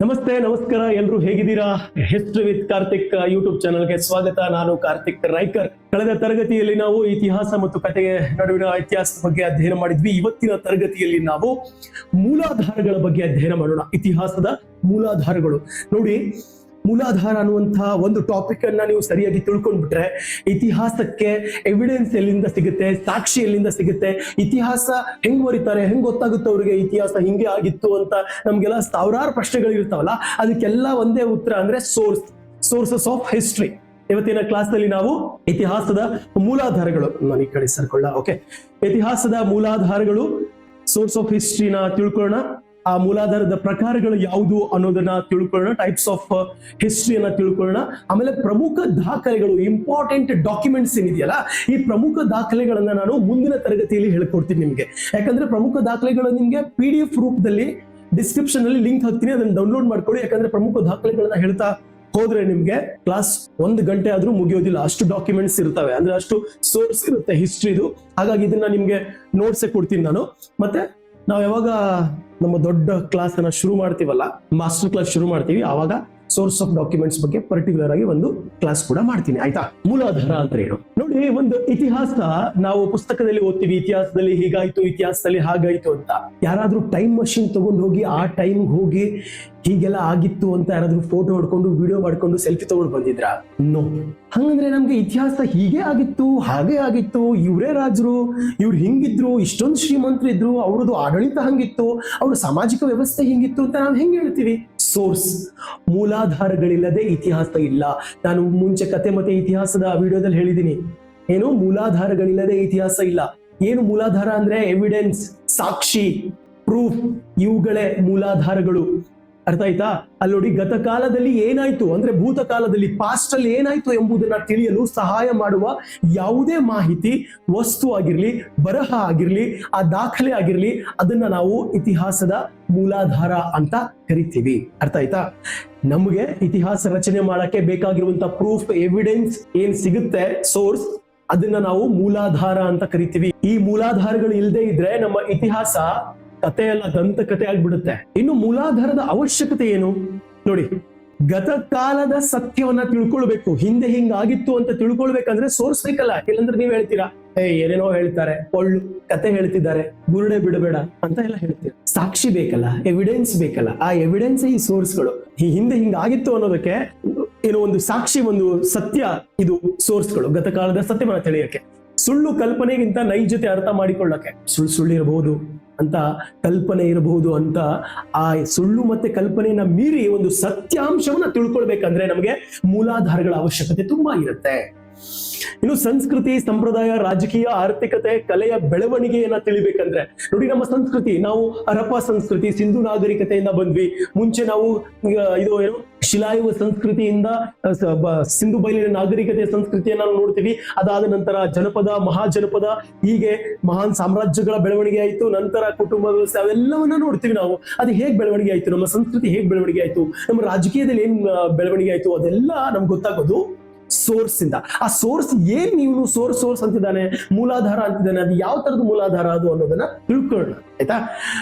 ನಮಸ್ತೆ, ನಮಸ್ಕಾರ. ಎಲ್ರು ಹೇಗಿದ್ದೀರಾ? ಹಿಸ್ಟ್ರಿ ವಿತ್ ಕಾರ್ತಿಕ್ ಯೂಟ್ಯೂಬ್ ಚಾನಲ್ಗೆ ಸ್ವಾಗತ. ನಾನು ಕಾರ್ತಿಕ್ ರಾಯ್ಕರ್. ಕಳೆದ ತರಗತಿಯಲ್ಲಿ ನಾವು ಇತಿಹಾಸ ಮತ್ತು ಕಥೆಯ ನಡುವಿನ ಇತಿಹಾಸದ ಬಗ್ಗೆ ಅಧ್ಯಯನ ಮಾಡಿದ್ವಿ. ಇವತ್ತಿನ ತರಗತಿಯಲ್ಲಿ ನಾವು ಮೂಲಾಧಾರಗಳ ಬಗ್ಗೆ ಅಧ್ಯಯನ ಮಾಡೋಣ. ಇತಿಹಾಸದ ಮೂಲಾಧಾರಗಳು. ನೋಡಿ, ಮೂಲಾಧಾರ ಅನ್ನುವಂತಹ ಒಂದು ಟಾಪಿಕ್ ಅನ್ನ ನೀವು ಸರಿಯಾಗಿ ತಿಳ್ಕೊಂಡ್ಬಿಟ್ರೆ ಇತಿಹಾಸಕ್ಕೆ ಎವಿಡೆನ್ಸ್ ಎಲ್ಲಿಂದ ಸಿಗುತ್ತೆ, ಸಾಕ್ಷಿ ಎಲ್ಲಿಂದ ಸಿಗುತ್ತೆ, ಇತಿಹಾಸ ಹೆಂಗ್ ಬರೀತಾರೆ, ಹೆಂಗ್ ಗೊತ್ತಾಗುತ್ತೆ ಅವ್ರಿಗೆ ಇತಿಹಾಸ ಹಿಂಗೆ ಆಗಿತ್ತು ಅಂತ ನಮ್ಗೆಲ್ಲ ಸಾವಿರಾರು ಪ್ರಶ್ನೆಗಳು ಇರ್ತಾವಲ್ಲ, ಅದಕ್ಕೆಲ್ಲ ಒಂದೇ ಉತ್ತರ ಅಂದ್ರೆ ಸೋರ್ಸಸ್ ಆಫ್ ಹಿಸ್ಟ್ರಿ. ಇವತ್ತಿನ ಕ್ಲಾಸ್ ನಲ್ಲಿ ನಾವು ಇತಿಹಾಸದ ಮೂಲಾಧಾರಗಳು, ನಾನು ಈ ಕಡೆ ಸರ್ಕೊಳ್ಳ, ಓಕೆ, ಇತಿಹಾಸದ ಮೂಲಾಧಾರಗಳು, ಸೋರ್ಸ್ ಆಫ್ ಹಿಸ್ಟ್ರಿನ ತಿಳ್ಕೊಳ್ಳೋಣ. ಆ ಮೂಲಾಧಾರದ ಪ್ರಕಾರಗಳು ಯಾವುದು ಅನ್ನೋದನ್ನ ತಿಳ್ಕೊಳ್ಳೋಣ. ಟೈಪ್ಸ್ ಆಫ್ ಹಿಸ್ಟ್ರಿಯನ್ನ ತಿಳ್ಕೊಳ್ಳೋಣ. ಆಮೇಲೆ ಪ್ರಮುಖ ದಾಖಲೆಗಳು, ಇಂಪಾರ್ಟೆಂಟ್ ಡಾಕ್ಯುಮೆಂಟ್ಸ್ ಏನಿದೆಯಲ್ಲ, ಈ ಪ್ರಮುಖ ದಾಖಲೆಗಳನ್ನ ನಾನು ಮುಂದಿನ ತರಗತಿಯಲ್ಲಿ ಹೇಳ್ಕೊಡ್ತೀನಿ ನಿಮ್ಗೆ. ಯಾಕಂದ್ರೆ ಪ್ರಮುಖ ದಾಖಲೆಗಳು ನಿಮ್ಗೆ PDF ರೂಪದಲ್ಲಿ ಡಿಸ್ಕ್ರಿಪ್ಷನ್ ಅಲ್ಲಿ ಲಿಂಕ್ ಹಾಕ್ತೀನಿ, ಅದನ್ನ ಡೌನ್ಲೋಡ್ ಮಾಡ್ಕೊಳ್ಳಿ. ಯಾಕಂದ್ರೆ ಪ್ರಮುಖ ದಾಖಲೆಗಳನ್ನ ಹೇಳ್ತಾ ಹೋದ್ರೆ ನಿಮ್ಗೆ ಕ್ಲಾಸ್ 1 ಗಂಟೆ ಆದ್ರೂ ಮುಗಿಯೋದಿಲ್ಲ, ಅಷ್ಟು ಡಾಕ್ಯುಮೆಂಟ್ಸ್ ಇರ್ತವೆ, ಅಂದ್ರೆ ಅಷ್ಟು ಸೋರ್ಸ್ ಇರುತ್ತೆ ಹಿಸ್ಟ್ರಿದು. ಹಾಗಾಗಿ ಇದನ್ನ ನಿಮ್ಗೆ ನೋಟ್ಸ್ ಕೊಡ್ತೀನಿ ನಾನು. ಮತ್ತೆ ನಾವು ಯಾವಾಗ ನಮ್ಮ ದೊಡ್ಡ ಕ್ಲಾಸ್ ಅನ್ನ ಶುರು ಮಾಡ್ತೀವಲ್ಲ, ಮಾಸ್ಟರ್ ಕ್ಲಾಸ್ ಶುರು ಮಾಡ್ತೀವಿ, ಆವಾಗ ಸೋರ್ಸ್ ಆಫ್ ಡಾಕ್ಯುಮೆಂಟ್ಸ್ ಬಗ್ಗೆ ಪರ್ಟಿಕ್ಯುಲರ್ ಆಗಿ ಒಂದು ಕ್ಲಾಸ್ ಕೂಡ ಮಾಡ್ತೀನಿ, ಆಯ್ತಾ? ಮೂಲಾಧಾರ ಅಂದ್ರೆ ಏನು ನೋಡಿ. ಒಂದು ಇತಿಹಾಸ ನಾವು ಪುಸ್ತಕದಲ್ಲಿ ಓದ್ತೀವಿ, ಇತಿಹಾಸದಲ್ಲಿ ಹೀಗಾಯ್ತು, ಇತಿಹಾಸದಲ್ಲಿ ಹಾಗಾಯ್ತು ಅಂತ. ಯಾರಾದ್ರೂ ಟೈಮ್ ಮಷಿನ್ ತಗೊಂಡು ಹೋಗಿ ಆ ಟೈಮ್ ಹೋಗಿ ಹೀಗೆಲ್ಲ ಆಗಿತ್ತು ಅಂತ ಯಾರಾದ್ರೂ ಫೋಟೋ ಹೊಡ್ಕೊಂಡು ವಿಡಿಯೋ ಮಾಡ್ಕೊಂಡು ಸೆಲ್ಫಿ ತಗೊಂಡು ಬಂದಿದ್ರ? ನೋ. ಹಂಗಂದ್ರೆ ನಮ್ಗೆ ಇತಿಹಾಸ ಹೀಗೆ ಆಗಿತ್ತು, ಹಾಗೆ ಆಗಿತ್ತು, ಇವರೇ ರಾಜರು, ಇವ್ರು ಹಿಂಗಿದ್ರು, ಇಷ್ಟೊಂದು ಶ್ರೀಮಂತರಿದ್ರು, ಅವ್ರದ್ದು ಆಡಳಿತ ಹಂಗಿತ್ತು, ಅವ್ರ ಸಾಮಾಜಿಕ ವ್ಯವಸ್ಥೆ ಹಿಂಗಿತ್ತು ಅಂತ ನಾವು ಹೆಂಗ್ ಹೇಳ್ತೀವಿ? ಸೋರ್ಸ್, ಮೂಲಾಧಾರಗಳಿಲ್ಲದೆ ಇತಿಹಾಸ ಇಲ್ಲ. ನಾನು ಮುಂಚೆ ಕತೆ ಮತ್ತೆ ಇತಿಹಾಸದ ವಿಡಿಯೋದಲ್ಲಿ ಹೇಳಿದ್ದೀನಿ, ಏನು ಮೂಲಾಧಾರಗಳಿಲ್ಲದೆ ಇತಿಹಾಸ ಇಲ್ಲ. ಏನು ಮೂಲಾಧಾರ ಅಂದ್ರೆ ಎವಿಡೆನ್ಸ್, ಸಾಕ್ಷಿ, ಪ್ರೂಫ್, ಇವುಗಳೇ ಮೂಲಾಧಾರಗಳು. ಅರ್ಥ ಆಯ್ತಾ? ಅಲ್ಲಿ ನೋಡಿ, ಗತಕಾಲದಲ್ಲಿ ಏನಾಯ್ತು ಅಂದ್ರೆ ಭೂತಕಾಲದಲ್ಲಿ, ಪಾಸ್ಟ್ ಅಲ್ಲಿ ಏನಾಯ್ತು ಎಂಬುದನ್ನ ತಿಳಿಯಲು ಸಹಾಯ ಮಾಡುವ ಯಾವುದೇ ಮಾಹಿತಿ, ವಸ್ತು ಆಗಿರ್ಲಿ, ಬರಹ ಆಗಿರ್ಲಿ, ಆ ದಾಖಲೆ ಆಗಿರ್ಲಿ, ಅದನ್ನ ನಾವು ಇತಿಹಾಸದ ಮೂಲಾಧಾರ ಅಂತ ಕರಿತೀವಿ. ಅರ್ಥ ಆಯ್ತಾ? ನಮಗೆ ಇತಿಹಾಸ ರಚನೆ ಮಾಡಕ್ಕೆ ಬೇಕಾಗಿರುವಂತ ಪ್ರೂಫ್, ಎವಿಡೆನ್ಸ್ ಏನ್ ಸಿಗುತ್ತೆ, ಸೋರ್ಸ್, ಅದನ್ನ ನಾವು ಮೂಲಾಧಾರ ಅಂತ ಕರಿತೀವಿ. ಈ ಮೂಲಾಧಾರಗಳು ಇಲ್ಲದೆ ಇದ್ರೆ ನಮ್ಮ ಇತಿಹಾಸ ಕತೆ ಎಲ್ಲ ದಂತಕತೆ ಆಗ್ಬಿಡುತ್ತೆ. ಇನ್ನು ಮೂಲಾಧಾರದ ಅವಶ್ಯಕತೆ ಏನು ನೋಡಿ. ಗತಕಾಲದ ಸತ್ಯವನ್ನ ತಿಳ್ಕೊಳ್ಬೇಕು, ಹಿಂದೆ ಹಿಂಗಾಗಿತ್ತು ಅಂತ ತಿಳ್ಕೊಳ್ಬೇಕಂದ್ರೆ ಸೋರ್ಸ್ ಬೇಕಲ್ಲ. ಇಲ್ಲಂದ್ರೆ ನೀವ್ ಹೇಳ್ತೀರಾ, ಏನೇನೋ ಹೇಳ್ತಾರೆ, ಒಳ್ಳು ಕತೆ ಹೇಳ್ತಿದ್ದಾರೆ, ಬುರುಡೆ ಬಿಡಬೇಡ ಅಂತ ಎಲ್ಲ ಹೇಳ್ತೀರಾ. ಸಾಕ್ಷಿ ಬೇಕಲ್ಲ, ಎವಿಡೆನ್ಸ್ ಬೇಕಲ್ಲ. ಆ ಎವಿಡೆನ್ಸ್ ಈ ಸೋರ್ಸ್ಗಳು. ಈ ಹಿಂದೆ ಹಿಂಗಾಗಿತ್ತು ಅನ್ನೋದಕ್ಕೆ ಏನೋ ಒಂದು ಸಾಕ್ಷಿ, ಒಂದು ಸತ್ಯ, ಇದು ಸೋರ್ಸ್ಗಳು. ಗತಕಾಲದ ಸತ್ಯವನ್ನ ತಿಳಿಯಕ್ಕೆ, ಸುಳ್ಳು ಕಲ್ಪನೆಗಿಂತ ನೈಜತೆ ಅರ್ಥ ಮಾಡಿಕೊಳ್ಳಕ್ಕೆ, ಸುಳ್ಳು ಇರಬಹುದು ಅಂತ, ಕಲ್ಪನೆ ಇರಬಹುದು ಅಂತ, ಆ ಸುಳ್ಳು ಮತ್ತೆ ಕಲ್ಪನೆಯನ್ನ ಮೀರಿ ಒಂದು ಸತ್ಯಾಂಶವನ್ನ ತಿಳ್ಕೊಳ್ಬೇಕಂದ್ರೆ ನಮಗೆ ಮೂಲಾಧಾರಗಳ ಅವಶ್ಯಕತೆ ತುಂಬಾ ಇರುತ್ತೆ. ಇನ್ನು ಸಂಸ್ಕೃತಿ, ಸಂಪ್ರದಾಯ, ರಾಜಕೀಯ, ಆರ್ಥಿಕತೆ, ಕಲೆಯ ಬೆಳವಣಿಗೆಯನ್ನ ತಿಳಿಬೇಕಂದ್ರೆ ನೋಡಿ, ನಮ್ಮ ಸಂಸ್ಕೃತಿ, ನಾವು ಹರಪ್ಪ ಸಂಸ್ಕೃತಿ, ಸಿಂಧು ನಾಗರಿಕತೆಯಿಂದ ಬಂದ್ವಿ. ಮುಂಚೆ ನಾವು ಇದು ಏನು ಶಿಲಾಯುಗ ಸಂಸ್ಕೃತಿಯಿಂದ ಸಿಂಧು ಬಯಲಿನ ನಾಗರಿಕತೆಯ ಸಂಸ್ಕೃತಿಯನ್ನ ನಾವು ನೋಡ್ತೀವಿ. ಅದಾದ ನಂತರ ಜನಪದ, ಮಹಾಜನಪದ, ಹೀಗೆ ಮಹಾನ್ ಸಾಮ್ರಾಜ್ಯಗಳ ಬೆಳವಣಿಗೆ ಆಯ್ತು. ನಂತರ ಕುಟುಂಬ ವ್ಯವಸ್ಥೆ, ಅವೆಲ್ಲವನ್ನ ನೋಡ್ತೀವಿ ನಾವು. ಅದು ಹೇಗ್ ಬೆಳವಣಿಗೆ ಆಯ್ತು, ನಮ್ಮ ಸಂಸ್ಕೃತಿ ಹೇಗ್ ಬೆಳವಣಿಗೆ ಆಯ್ತು, ನಮ್ಮ ರಾಜಕೀಯದಲ್ಲಿ ಏನ್ ಬೆಳವಣಿಗೆ ಆಯ್ತು, ಅದೆಲ್ಲ ನಮ್ಗೆ ಗೊತ್ತಾಗೋದು ಸೋರ್ಸ್ ಇಂದ. ಆ ಸೋರ್ಸ್ ಏನ್, ನೀವು ಸೋರ್ಸ್ ಅಂತಿದ್ದಾನೆ, ಮೂಲಾಧಾರ ಅಂತಿದ್ದಾನೆ, ಅದು ಯಾವ ತರದ ಮೂಲಾಧಾರ ಅದು ಅನ್ನೋದನ್ನ ತಿಳ್ಕೊಳ್ಳೋಣ, ಆಯ್ತಾ?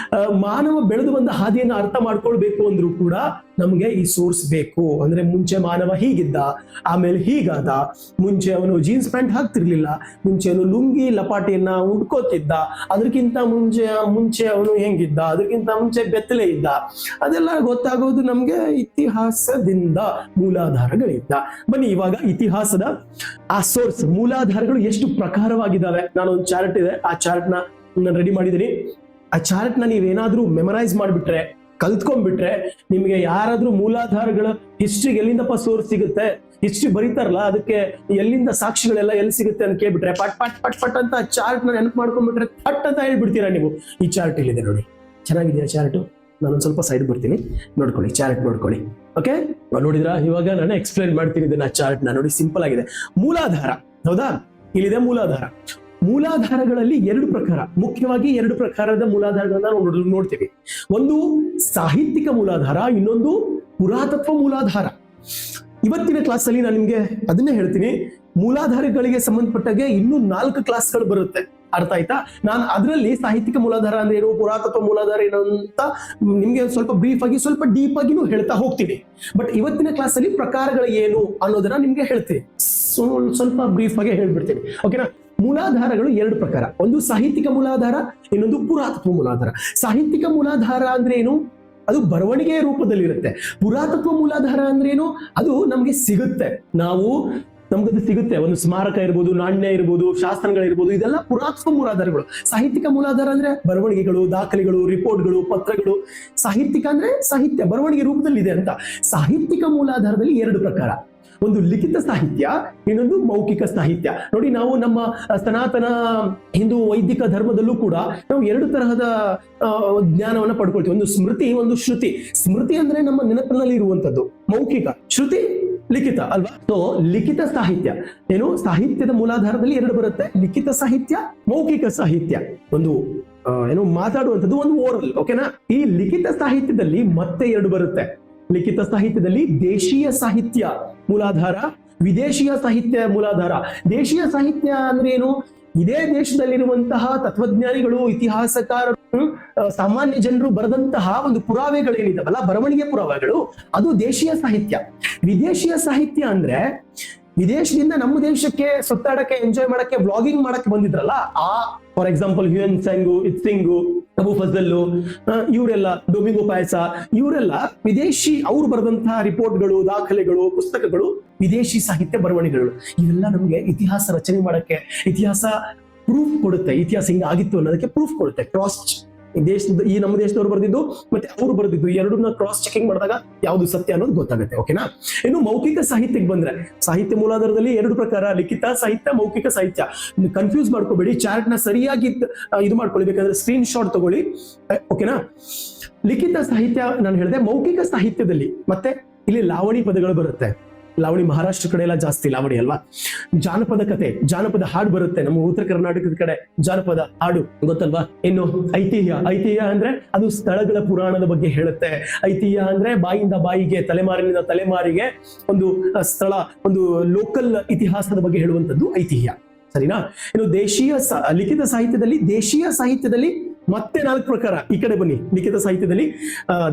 ಮಾನವ ಬೆಳೆದು ಬಂದ ಹಾದಿಯನ್ನ ಅರ್ಥ ಮಾಡ್ಕೊಳ್ಬೇಕು ಅಂದ್ರೂ ಕೂಡ ನಮ್ಗೆ ಈ ಸೋರ್ಸ್ ಬೇಕು. ಅಂದ್ರೆ ಮುಂಚೆ ಮಾನವ ಹೀಗಿದ್ದ, ಆಮೇಲೆ ಹೀಗಾದ, ಮುಂಚೆ ಅವನು ಜೀನ್ಸ್ ಪ್ಯಾಂಟ್ ಹಾಕ್ತಿರ್ಲಿಲ್ಲ, ಮುಂಚೆ ಅವನು ಲುಂಗಿ ಲಪಾಟಿಯನ್ನ ಉಡ್ಕೋತಿದ್ದ, ಅದಕ್ಕಿಂತ ಮುಂಚೆ ಅವನು ಹೆಂಗಿದ್ದ, ಅದಕ್ಕಿಂತ ಮುಂಚೆ ಬೆತ್ತಲೆ ಇದ್ದ, ಅದೆಲ್ಲ ಗೊತ್ತಾಗೋದು ನಮ್ಗೆ ಇತಿಹಾಸದಿಂದ, ಮೂಲಾಧಾರಗಳಿಂದ. ಬನ್ನಿ ಇವಾಗ ಇತಿಹಾಸದ ಆ ಸೋರ್ಸ್, ಮೂಲಾಧಾರಗಳು ಎಷ್ಟು ಪ್ರಕಾರವಾಗಿದ್ದಾವೆ. ನಾನೊಂದು ಚಾರ್ಟ್ ಇದೆ, ಆ ಚಾರ್ಟ್ ನಾನು ರೆಡಿ ಮಾಡಿದ್ದೀನಿ. ಆ ಚಾರ್ಟ್ ನ ನೀವೇನಾದ್ರೂ ಮೆಮರೈಸ್ ಮಾಡ್ಬಿಟ್ರೆ, ಕಲ್ತ್ಕೊಂಡ್ಬಿಟ್ರೆ, ನಿಮ್ಗೆ ಯಾರಾದ್ರೂ ಮೂಲಾಧಾರಗಳ ಹಿಸ್ಟ್ರಿಗೆ ಎಲ್ಲಿಂದಪ್ಪ ಸೋರ್ಸ್ ಸಿಗುತ್ತೆ, ಹಿಸ್ಟ್ರಿ ಬರೀತಾರಲ್ಲ ಅದಕ್ಕೆ ಎಲ್ಲಿಂದ ಸಾಕ್ಷಿಗಳೆಲ್ಲ ಎಲ್ಲಿ ಸಿಗುತ್ತೆ ಅಂತ ಕೇಳ್ಬಿಟ್ರೆ, ಪಟ್ ಪಟ್ ಪಟ್ ಪಟ್ ಅಂತ ಚಾರ್ಟ್ ನ ನೆನಪು ಮಾಡ್ಕೊಂಡ್ಬಿಟ್ರೆ ಪಟ್ ಅಂತ ಹೇಳ್ಬಿಡ್ತೀರಾ ನೀವು. ಈ ಚಾರ್ಟ್ ಇಲ್ಲಿದೆ ನೋಡಿ, ಚೆನ್ನಾಗಿದೆಯಾ ಚಾರ್ಟ್? ನಾನೊಂದು ಸ್ವಲ್ಪ ಸೈಡ್ ಬರ್ತೀನಿ, ನೋಡ್ಕೊಳ್ಳಿ, ಚಾರ್ಟ್ ನೋಡ್ಕೊಳ್ಳಿ. ಓಕೆ, ನೋಡಿದ್ರಾ? ಇವಾಗ ನಾನು ಎಕ್ಸ್ಪ್ಲೈನ್ ಮಾಡ್ತೀನಿ ಇದನ್ನ. ಚಾರ್ಟ್ ನ ನೋಡಿ, ಸಿಂಪಲ್ ಆಗಿದೆ. ಮೂಲಾಧಾರ, ಹೌದಾ? ಇಲ್ಲಿದೆ ಮೂಲಾಧಾರ. ಮೂಲಾಧಾರಗಳಲ್ಲಿ 2 ಪ್ರಕಾರ, ಮುಖ್ಯವಾಗಿ 2 ಪ್ರಕಾರದ ಮೂಲಾಧಾರಗಳನ್ನ ನೋಡ್ತೀವಿ. ಒಂದು ಸಾಹಿತ್ಯಿಕ ಮೂಲಾಧಾರ, ಇನ್ನೊಂದು ಪುರಾತತ್ವ ಮೂಲಾಧಾರ. ಇವತ್ತಿನ ಕ್ಲಾಸ್ ಅಲ್ಲಿ ನಾನು ನಿಮ್ಗೆ ಅದನ್ನೇ ಹೇಳ್ತೀನಿ. ಮೂಲಾಧಾರಗಳಿಗೆ ಸಂಬಂಧಪಟ್ಟಾಗೆ ಇನ್ನೂ 4 ಕ್ಲಾಸ್ಗಳು ಬರುತ್ತೆ. ಅರ್ಥ ಆಯ್ತಾ? ನಾನು ಅದರಲ್ಲಿ ಸಾಹಿತ್ಯಿಕ ಮೂಲಾಧಾರ ಅಂದ್ರೆ ಏನು, ಪುರಾತತ್ವ ಮೂಲಾಧಾರ ಏನು ಅಂತ ನಿಮ್ಗೆ ಸ್ವಲ್ಪ ಬ್ರೀಫ್ ಆಗಿ ಸ್ವಲ್ಪ ಡೀಪ್ ಆಗಿನೂ ಹೇಳ್ತಾ ಹೋಗ್ತೀನಿ. ಬಟ್ ಇವತ್ತಿನ ಕ್ಲಾಸ್ ಅಲ್ಲಿ ಪ್ರಕಾರಗಳು ಏನು ಅನ್ನೋದನ್ನ ನಿಮ್ಗೆ ಹೇಳ್ತೀನಿ, ಸ್ವಲ್ಪ ಬ್ರೀಫ್ ಆಗಿ ಹೇಳ್ಬಿಡ್ತೀನಿ. ಓಕೆನಾ? ಮೂಲಾಧಾರಗಳು ಎರಡು ಪ್ರಕಾರ, ಒಂದು ಸಾಹಿತ್ಯಿಕ ಮೂಲಾಧಾರ, ಇನ್ನೊಂದು ಪುರಾತತ್ವ ಮೂಲಾಧಾರ. ಸಾಹಿತ್ಯಿಕ ಮೂಲಾಧಾರ ಅಂದ್ರೆ ಏನು, ಅದು ಬರವಣಿಗೆಯ ರೂಪದಲ್ಲಿ ಇರುತ್ತೆ. ಪುರಾತತ್ವ ಮೂಲಾಧಾರ ಅಂದ್ರೆ ಏನು, ಅದು ನಮ್ಗೆ ಸಿಗುತ್ತೆ, ನಮ್ಗದು ಸಿಗುತ್ತೆ. ಒಂದು ಸ್ಮಾರಕ ಇರ್ಬೋದು, ನಾಣ್ಯ ಇರ್ಬೋದು, ಶಾಸನಗಳಿರ್ಬೋದು, ಇದೆಲ್ಲ ಪುರಾತತ್ವ ಮೂಲಾಧಾರಗಳು. ಸಾಹಿತ್ಯಿಕ ಮೂಲಾಧಾರ ಅಂದ್ರೆ ಬರವಣಿಗೆಗಳು, ದಾಖಲೆಗಳು, ರಿಪೋರ್ಟ್ಗಳು, ಪತ್ರಗಳು. ಸಾಹಿತ್ಯಿಕ ಅಂದ್ರೆ ಸಾಹಿತ್ಯ ಬರವಣಿಗೆ ರೂಪದಲ್ಲಿ ಇದೆ ಅಂತ. ಸಾಹಿತ್ಯಿಕ ಮೂಲಾಧಾರದಲ್ಲಿ ಎರಡು ಪ್ರಕಾರ, ಒಂದು ಲಿಖಿತ ಸಾಹಿತ್ಯ, ಇನ್ನೊಂದು ಮೌಖಿಕ ಸಾಹಿತ್ಯ. ನೋಡಿ, ನಾವು ನಮ್ಮ ಸನಾತನ ಹಿಂದೂ ವೈದಿಕ ಧರ್ಮದಲ್ಲೂ ಕೂಡ ನಾವು ಎರಡು ತರಹದ ಜ್ಞಾನವನ್ನ ಪಡ್ಕೊಳ್ತೀವಿ, ಒಂದು ಸ್ಮೃತಿ, ಒಂದು ಶ್ರುತಿ. ಸ್ಮೃತಿ ಅಂದ್ರೆ ನಮ್ಮ ನೆನಪಿನಲ್ಲಿ ಇರುವಂತದ್ದು, ಮೌಖಿಕ. ಶ್ರುತಿ ಲಿಖಿತ ಅಲ್ವಾ? ಸೊ ಲಿಖಿತ ಸಾಹಿತ್ಯ ಏನು, ಸಾಹಿತ್ಯದ ಮೂಲಾಧಾರದಲ್ಲಿ ಎರಡು ಬರುತ್ತೆ, ಲಿಖಿತ ಸಾಹಿತ್ಯ, ಮೌಖಿಕ ಸಾಹಿತ್ಯ. ಒಂದು ಏನು ಮಾತಾಡುವಂಥದ್ದು, ಒಂದು ಓರಲ್. ಓಕೆನಾ? ಈ ಲಿಖಿತ ಸಾಹಿತ್ಯದಲ್ಲಿ ಮತ್ತೆ ಎರಡು ಬರುತ್ತೆ. ಲಿಖಿತ ಸಾಹಿತ್ಯದಲ್ಲಿ ದೇಶೀಯ ಸಾಹಿತ್ಯ ಮೂಲಾಧಾರ, ವಿದೇಶೀಯ ಸಾಹಿತ್ಯ ಮೂಲಾಧಾರ. ದೇಶೀಯ ಸಾಹಿತ್ಯ ಅಂದ್ರೆ ಏನು, ಇದೇ ದೇಶದಲ್ಲಿರುವಂತಹ ತತ್ವಜ್ಞಾನಿಗಳು, ಇತಿಹಾಸಕಾರರು, ಸಾಮಾನ್ಯ ಜನರು ಬರೆದಂತಹ ಒಂದು ಪುರಾವೆಗಳೇನಿದಾವಲ್ಲ, ಬರವಣಿಗೆ ಪುರಾವೆಗಳು, ಅದು ದೇಶೀಯ ಸಾಹಿತ್ಯ. ವಿದೇಶೀಯ ಸಾಹಿತ್ಯ ಅಂದ್ರೆ ವಿದೇಶದಿಂದ ನಮ್ಮ ದೇಶಕ್ಕೆ ಸುತ್ತಾಡಕ್ಕೆ, ಎಂಜಾಯ್ ಮಾಡಕ್ಕೆ, ವ್ಲಾಗಿಂಗ್ ಮಾಡಕ್ಕೆ ಬಂದಿದ್ರಲ್ಲ, for example Hiuen Tsang, Itsing, Abu Fazal, ಇವರೆಲ್ಲ, ಡೊಮಿಂಗೋ ಪಾಯಸ, ಇವರೆಲ್ಲ ವಿದೇಶಿ, ಅವರು ಬರೆದಂತಹ ರಿಪೋರ್ಟ್ಗಳು, ದಾಖಲೆಗಳು, ಪುಸ್ತಕಗಳು ವಿದೇಶಿ ಸಾಹಿತ್ಯ ಬರವಣಿಗೆಗಳು. ಇವೆಲ್ಲ ನಮ್ಗೆ ಇತಿಹಾಸ ರಚನೆ ಮಾಡಕ್ಕೆ, ಇತಿಹಾಸ ಪ್ರೂಫ್ ಕೊಡುತ್ತೆ, ಇತಿಹಾಸ ಹಿಂಗ ಆಗಿತ್ತು ಅನ್ನೋದಕ್ಕೆ ಪ್ರೂಫ್ ಕೊಡುತ್ತೆ. ಕ್ರಾಸ್ ಈ ನಮ್ಮ ದೇಶದವ್ರು ಬರೆದಿದ್ದು ಮತ್ತೆ ಅವ್ರು ಬರೆದಿದ್ದು ಎರಡನ್ನ ಕ್ರಾಸ್ ಚೆಕಿಂಗ್ ಮಾಡಿದಾಗ ಯಾವ್ದು ಸತ್ಯ ಅನ್ನೋದು ಗೊತ್ತಾಗುತ್ತೆ. ಓಕೆನಾ? ಇನ್ನು ಮೌಖಿಕ ಸಾಹಿತ್ಯಕ್ಕೆ ಬಂದ್ರೆ, ಸಾಹಿತ್ಯ ಮೂಲಾಧಾರದಲ್ಲಿ ಎರಡು ಪ್ರಕಾರ, ಲಿಖಿತ ಸಾಹಿತ್ಯ, ಮೌಖಿಕ ಸಾಹಿತ್ಯ. ಕನ್ಫ್ಯೂಸ್ ಮಾಡ್ಕೋಬೇಡಿ, ಚಾರ್ಟ್ ನ ಸರಿಯಾಗಿ ಇದು ಮಾಡ್ಕೊಳ್ಳಿ, ಬೇಕಾದ್ರೆ ಸ್ಕ್ರೀನ್ ಶಾಟ್ ತಗೊಳ್ಳಿ. ಓಕೆನಾ? ಲಿಖಿತ ಸಾಹಿತ್ಯ ನಾನು ಹೇಳಿದೆ. ಮೌಖಿಕ ಸಾಹಿತ್ಯದಲ್ಲಿ ಮತ್ತೆ ಇಲ್ಲಿ ಲಾವಣಿ ಪದಗಳು ಬರುತ್ತೆ. ಲಾವಣಿ ಮಹಾರಾಷ್ಟ್ರ ಕಡೆ ಎಲ್ಲ ಜಾಸ್ತಿ ಲಾವಣಿ ಅಲ್ವಾ. ಜಾನಪದ ಕತೆ, ಜಾನಪದ ಹಾಡು ಬರುತ್ತೆ. ನಮ್ಮ ಉತ್ತರ ಕರ್ನಾಟಕದ ಕಡೆ ಜಾನಪದ ಹಾಡು ಗೊತ್ತಲ್ವಾ. ಇನ್ನು ಐತಿಹ್ಯ ಅಂದ್ರೆ ಅದು ಸ್ಥಳಗಳ ಪುರಾಣದ ಬಗ್ಗೆ ಹೇಳುತ್ತೆ. ಐತಿಹ್ಯ ಅಂದ್ರೆ ಬಾಯಿಂದ ಬಾಯಿಗೆ, ತಲೆಮಾರಿನಿಂದ ತಲೆಮಾರಿಗೆ ಒಂದು ಸ್ಥಳ, ಒಂದು ಲೋಕಲ್ ಇತಿಹಾಸದ ಬಗ್ಗೆ ಹೇಳುವಂತದ್ದು ಐತಿಹ್ಯ. ಸರಿನಾ? ಇನ್ನು ಲಿಖಿತ ಸಾಹಿತ್ಯದಲ್ಲಿ ಮತ್ತೆ 4 ಪ್ರಕಾರ. ಈ ಕಡೆ ಬನ್ನಿ. ಲಿಖಿತ ಸಾಹಿತ್ಯದಲ್ಲಿ,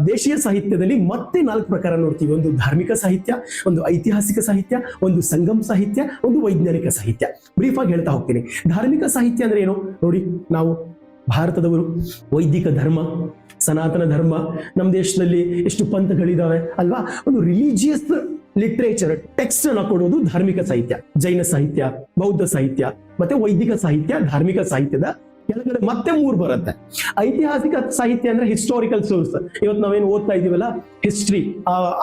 ದೇಶೀಯ ಸಾಹಿತ್ಯದಲ್ಲಿ ಮತ್ತೆ 4 ಪ್ರಕಾರ ನೋಡ್ತೀವಿ. ಒಂದು ಧಾರ್ಮಿಕ ಸಾಹಿತ್ಯ, ಒಂದು ಐತಿಹಾಸಿಕ ಸಾಹಿತ್ಯ, ಒಂದು ಸಂಗಮ್ ಸಾಹಿತ್ಯ, ಒಂದು ವೈಜ್ಞಾನಿಕ ಸಾಹಿತ್ಯ. ಬ್ರೀಫ್ ಆಗಿ ಹೇಳ್ತಾ ಹೋಗ್ತೀನಿ. ಧಾರ್ಮಿಕ ಸಾಹಿತ್ಯ ಅಂದ್ರೆ ಏನು ನೋಡಿ, ನಾವು ಭಾರತದವರು, ವೈದಿಕ ಧರ್ಮ, ಸನಾತನ ಧರ್ಮ, ನಮ್ಮ ದೇಶದಲ್ಲಿ ಎಷ್ಟು ಪಂಥಗಳಿದಾವೆ ಅಲ್ವಾ. ಒಂದು ರಿಲಿಜಿಯಸ್ ಲಿಟ್ರೇಚರ್ ಟೆಕ್ಸ್ಟ್ ಅನ್ನ ಕೊಡೋದು ಧಾರ್ಮಿಕ ಸಾಹಿತ್ಯ. ಜೈನ ಸಾಹಿತ್ಯ, ಬೌದ್ಧ ಸಾಹಿತ್ಯ, ಮತ್ತೆ ವೈದಿಕ ಸಾಹಿತ್ಯ. ಧಾರ್ಮಿಕ ಸಾಹಿತ್ಯದ ಕೆಳಗಡೆ ಮತ್ತೆ 3 ಬರುತ್ತೆ. ಐತಿಹಾಸಿಕ ಸಾಹಿತ್ಯ ಅಂದ್ರೆ ಹಿಸ್ಟಾರಿಕಲ್ ಸೋರ್ಸ್. ಇವತ್ತು ನಾವೇನು ಓದ್ತಾ ಇದೀವಲ್ಲ, ಹಿಸ್ಟ್ರಿ,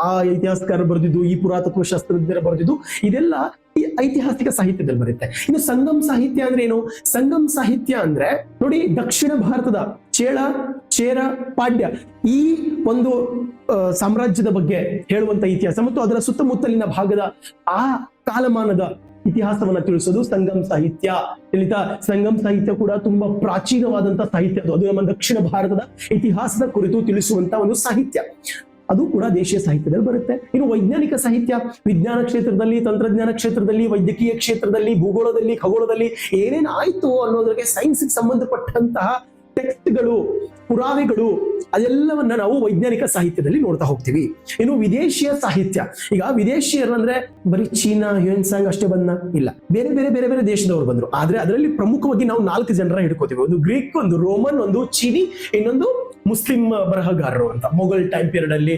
ಆ ಇತಿಹಾಸಕಾರ ಬರೆದಿದ್ದು, ಈ ಪುರಾತತ್ವ ಶಾಸ್ತ್ರಜ್ಞರ ಬರೆದಿದ್ದು, ಇದೆಲ್ಲ ಈ ಐತಿಹಾಸಿಕ ಸಾಹಿತ್ಯದಲ್ಲಿ ಬರುತ್ತೆ. ಇನ್ನು ಸಂಗಮ್ ಸಾಹಿತ್ಯ ಅಂದ್ರೆ ಏನು? ಸಂಗಮ್ ಸಾಹಿತ್ಯ ಅಂದ್ರೆ ನೋಡಿ, ದಕ್ಷಿಣ ಭಾರತದ ಚೇರ, ಪಾಂಡ್ಯ ಈ ಒಂದು ಸಾಮ್ರಾಜ್ಯದ ಬಗ್ಗೆ ಹೇಳುವಂತ ಇತಿಹಾಸ ಮತ್ತು ಅದರ ಸುತ್ತಮುತ್ತಲಿನ ಭಾಗದ ಆ ಕಾಲಮಾನದ ಇತಿಹಾಸವನ್ನ ತಿಳಿಸೋದು ಸಂಗಮ್ ಸಾಹಿತ್ಯ. ತಿಳಿತಾ? ಸಂಗಮ್ ಸಾಹಿತ್ಯ ಕೂಡ ತುಂಬಾ ಪ್ರಾಚೀನವಾದಂತ ಸಾಹಿತ್ಯ. ಅದು ನಮ್ಮ ದಕ್ಷಿಣ ಭಾರತದ ಇತಿಹಾಸದ ಕುರಿತು ತಿಳಿಸುವಂತ ಒಂದು ಸಾಹಿತ್ಯ. ಅದು ಕೂಡ ದೇಶೀಯ ಸಾಹಿತ್ಯದಲ್ಲಿ ಬರುತ್ತೆ. ಇನ್ನು ವೈಜ್ಞಾನಿಕ ಸಾಹಿತ್ಯ, ವಿಜ್ಞಾನ ಕ್ಷೇತ್ರದಲ್ಲಿ, ತಂತ್ರಜ್ಞಾನ ಕ್ಷೇತ್ರದಲ್ಲಿ, ವೈದ್ಯಕೀಯ ಕ್ಷೇತ್ರದಲ್ಲಿ, ಭೂಗೋಳದಲ್ಲಿ, ಖಗೋಳದಲ್ಲಿ ಏನೇನ್ ಆಯ್ತು ಅನ್ನೋದಕ್ಕೆ, ಸೈನ್ಸ್ಗೆ ಸಂಬಂಧಪಟ್ಟಂತಹ ಟೆಕ್ಸ್ಟ್ಗಳು, ಪುರಾವೆಗಳು, ಅದೆಲ್ಲವನ್ನ ನಾವು ವೈಜ್ಞಾನಿಕ ಸಾಹಿತ್ಯದಲ್ಲಿ ನೋಡ್ತಾ ಹೋಗ್ತೀವಿ. ಇನ್ನು ವಿದೇಶೀಯ ಸಾಹಿತ್ಯ, ಈಗ ವಿದೇಶಿಯರಂದ್ರೆ ಬರೀ ಚೀನಾ, ಹ್ಯೂಯನ್ ಸಾಂಗ್ ಅಷ್ಟೇ ಇಲ್ಲ, ಬೇರೆ ದೇಶದವರು ಬಂದ್ರು. ಆದ್ರೆ ಅದರಲ್ಲಿ ಪ್ರಮುಖವಾಗಿ ನಾವು 4 ಜನರ ಹಿಡ್ಕೋತೀವಿ. ಒಂದು ಗ್ರೀಕ್, ಒಂದು ರೋಮನ್, ಒಂದು ಚೀನಿ, ಇನ್ನೊಂದು ಮುಸ್ಲಿಂ ಬರಹಗಾರರು ಅಂತ. ಮೊಘಲ್ ಟೈಮ್ ಪೀರಿಯಡ್ ಅಲ್ಲಿ,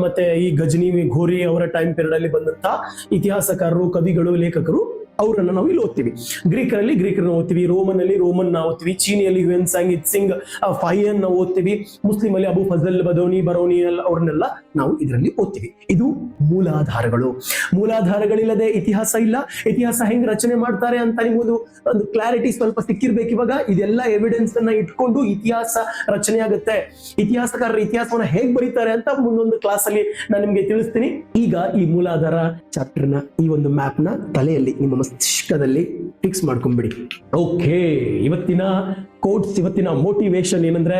ಮತ್ತೆ ಈ ಗಜನಿ, ಘೋರಿ ಅವರ ಟೈಮ್ ಪೀರಿಯಡ್ ಅಲ್ಲಿ ಬಂದಂತ ಇತಿಹಾಸಕಾರರು, ಕವಿಗಳು, ಲೇಖಕರು, ಅವರನ್ನ ನಾವು ಇಲ್ಲಿ ಓದ್ತೀವಿ. ಗ್ರೀಕರನ್ನ ಓದ್ತೀವಿ, ರೋಮನ್ ಓದ್ತೀವಿ, ಚೀನಿಯಲ್ಲಿ ಹ್ಯೂಯನ್ ಸಾಂಗ್, ಇತ್ಸಿಂಗ್, ಫಾಹಿಯನ್ ನಾವು ಓದ್ತೀವಿ, ಮುಸ್ಲಿಂ ಅಲ್ಲಿ ಅಬು ಫಜಲ್, ಬರೌನಿ ಅವ್ರನ್ನೆಲ್ಲ ನಾವು ಇದರಲ್ಲಿ ಓದ್ತೀವಿ. ಇದು ಮೂಲಾಧಾರಗಳು. ಮೂಲಾಧಾರಗಳಿಲ್ಲದೆ ಇತಿಹಾಸ ಇಲ್ಲ. ಇತಿಹಾಸ ಹೆಂಗ್ ರಚನೆ ಮಾಡ್ತಾರೆ ಅಂತ ನಿಮ್ಗೊಂದು ಕ್ಲಾರಿಟಿ ಸ್ವಲ್ಪ ಸಿಕ್ಕಿರ್ಬೇಕು ಇವಾಗ. ಇದೆಲ್ಲ ಎವಿಡೆನ್ಸ್ ಅನ್ನ ಇಟ್ಕೊಂಡು ಇತಿಹಾಸ ರಚನೆ ಆಗುತ್ತೆ. ಇತಿಹಾಸಕಾರರು ಇತಿಹಾಸವನ್ನ ಹೇಗ್ ಬರೀತಾರೆ ಅಂತ ಮುಂದೊಂದು ಕ್ಲಾಸ್ ಅಲ್ಲಿ ನಾನು ನಿಮ್ಗೆ ತಿಳಿಸ್ತೀನಿ. ಈಗ ಈ ಮೂಲಾಧಾರ ಚಾಪ್ಟರ್ ನ ಈ ಒಂದು ಮ್ಯಾಪ್ ನ ತಲೆಯಲ್ಲಿ, ನಿಮ್ಮ ಮಸ್ತಿಷ್ಕದಲ್ಲಿ ಫಿಕ್ಸ್ ಮಾಡ್ಕೊಂಡ್ಬಿಡಿ. ಓಕೆ, ಇವತ್ತಿನ ಕೋಟ್ಸ್, ಇವತ್ತಿನ ಮೋಟಿವೇಶನ್ ಏನಂದ್ರೆ,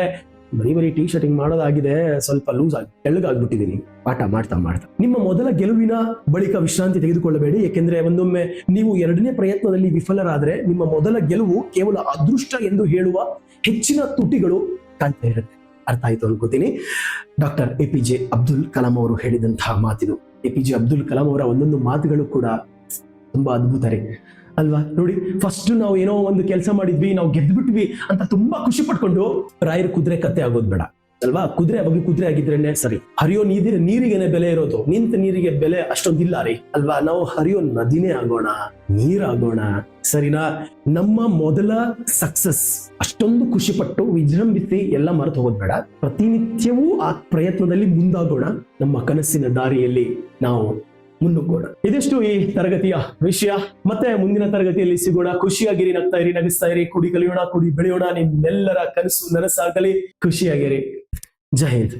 ಬರೀ ಟೀ ಶರ್ಟಿಂಗ್ ಮಾಡೋದಾಗಿದೆ, ಸ್ವಲ್ಪ ಲೂಸ್ ಆಗಿ ತೆಳ್ಳಗಾಗ್ಬಿಟ್ಟಿದ್ದೀನಿ ಪಾಠ ಮಾಡ್ತಾ ಮಾಡ್ತಾ. ನಿಮ್ಮ ಮೊದಲ ಗೆಲುವಿನ ಬಳಿಕ ವಿಶ್ರಾಂತಿ ತೆಗೆದುಕೊಳ್ಳಬೇಡಿ, ಏಕೆಂದ್ರೆ ಒಂದೊಮ್ಮೆ ನೀವು ಎರಡನೇ ಪ್ರಯತ್ನದಲ್ಲಿ ವಿಫಲರಾದ್ರೆ ನಿಮ್ಮ ಮೊದಲ ಗೆಲುವು ಕೇವಲ ಅದೃಷ್ಟ ಎಂದು ಹೇಳುವ ಹೆಚ್ಚಿನ ತುಟಿಗಳು ಕಾಣ್ತಾ ಇರುತ್ತೆ. ಅರ್ಥ ಆಯ್ತು ಅನ್ಕೋತೀನಿ. ಡಾಕ್ಟರ್ APJ ಅಬ್ದುಲ್ ಕಲಾಂ ಅವರು ಹೇಳಿದಂತಹ ಮಾತಿದು. APJ ಅಬ್ದುಲ್ ಕಲಾಂ ಅವರ ಒಂದೊಂದು ಮಾತುಗಳು ಕೂಡ ತುಂಬಾ ಅದ್ಭುತ ರೀ ಅಲ್ವಾ. ನೋಡಿ, ಫಸ್ಟ್ ನಾವು ಏನೋ ಒಂದು ಕೆಲಸ ಮಾಡಿದ್ವಿ, ನಾವು ಗೆದ್ಬಿಟ್ವಿ ಅಂತ ತುಂಬಾ ಖುಷಿ ಪಟ್ಕೊಂಡು ರಾಯರ್ ಕುದುರೆ ಕತ್ತೆ ಆಗೋದ್ ಬೇಡ ಅಲ್ವಾ. ಕುದುರೆ ಅವಾಗ ಕುದುರೆ ಆಗಿದ್ರೇನೆ ಸರಿ. ಹರಿಯೋ ನೀರಿಗೆನೆ ಬೆಲೆ ಇರೋದು, ನಿಂತ ನೀರಿಗೆ ಬೆಲೆ ಅಷ್ಟೊಂದಿಲ್ಲ ರೀ ಅಲ್ವಾ. ನಾವು ಹರಿಯೋ ನದಿನೇ ಆಗೋಣ, ನೀರಾಗೋಣ, ಸರಿನಾ. ನಮ್ಮ ಮೊದಲ ಸಕ್ಸಸ್ ಅಷ್ಟೊಂದು ಖುಷಿ ಪಟ್ಟು ವಿಜೃಂಭಿಸಿ ಎಲ್ಲ ಮರೆತು ಹೋಗೋದ್ ಬೇಡ. ಪ್ರತಿನಿತ್ಯವೂ ಆ ಪ್ರಯತ್ನದಲ್ಲಿ ಮುಂದಾಗೋಣ, ನಮ್ಮ ಕನಸಿನ ದಾರಿಯಲ್ಲಿ ನಾವು ಮುನ್ನುಗ್ಗೋಣ. ಇದಿಷ್ಟು ಈ ತರಗತಿಯ ವಿಷಯ. ಮತ್ತೆ ಮುಂದಿನ ತರಗತಿಯಲ್ಲಿ ಸಿಗೋಣ. ಖುಷಿಯಾಗಿರಿ, ನಗ್ತಾ ಇರಿ, ನಗಿಸ್ತಾ ಇರಿ, ಕುಡಿ ಕಲಿಯೋಣ, ಕುಡಿ ಬೆಳೆಯೋಣ. ನಿಮ್ಮೆಲ್ಲರ ಕನಸು ನನಸಾಗಲಿ. ಖುಷಿಯಾಗಿರಿ. ಜೈ ಹಿಂದ್.